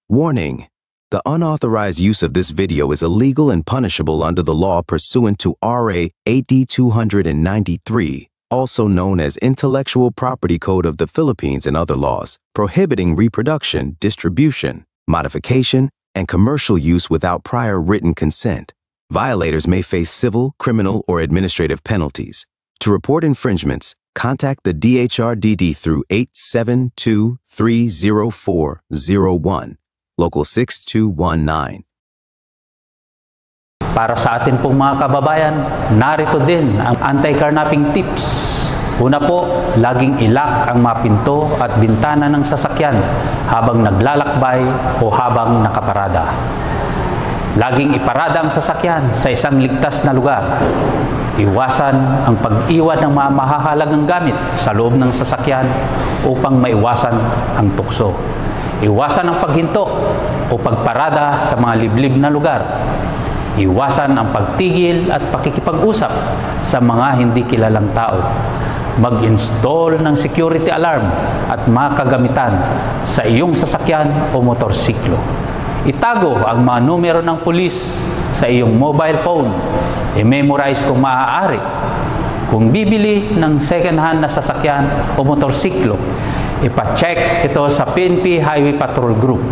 Warning: the unauthorized use of this video is illegal and punishable under the law pursuant to RA 8293, also known as Intellectual Property Code of the Philippines, and other laws, prohibiting reproduction, distribution, modification, and commercial use without prior written consent. Violators may face civil, criminal, or administrative penalties. To report infringements, contact the DHRDD through 872-30401, Local 6219. Para sa atin pong mga kababayan, narito din ang anti-carnapping tips. Una po, laging ilak ang mga pinto at bintana ng sasakyan habang naglalakbay o habang nakaparada. Laging iparada ang sasakyan sa isang ligtas na lugar. Iwasan ang pag-iwan ng mga mahahalagang gamit sa loob ng sasakyan upang maiwasan ang tukso. Iwasan ang paghinto o pagparada sa mga liblib na lugar. Iwasan ang pagtigil at pakikipag-usap sa mga hindi kilalang tao. Mag-install ng security alarm at mga kagamitan sa iyong sasakyan o motorsiklo. Itago ang mga numero ng pulis sa iyong mobile phone. I-memorize kung maaari. Kung bibili ng second-hand na sasakyan o motorsiklo, ipa-check ito sa PNP Highway Patrol Group.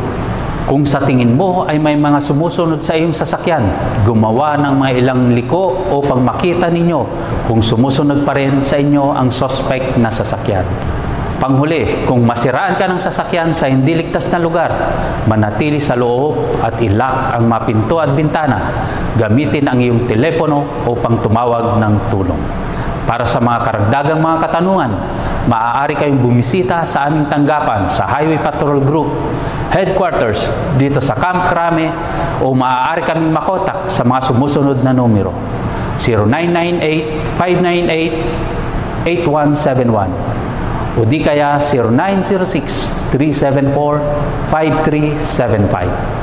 Kung sa tingin mo ay may mga sumusunod sa iyong sasakyan, gumawa ng mga ilang liko upang makita ninyo kung sumusunod pa rin sa inyo ang suspect na sasakyan. Panghuli, kung masiraan ka ng sasakyan sa hindi ligtas na lugar, manatili sa loob at ilak ang mga pinto at bintana. Gamitin ang iyong telepono upang tumawag ng tulong. Para sa mga karagdagang mga katanungan, maaari kayong bumisita sa aming tanggapan sa Highway Patrol Group Headquarters dito sa Camp Crame, o maaari kaming makontak sa mga sumusunod na numero: 0998-598-8171 o di kaya 0906-374-5375.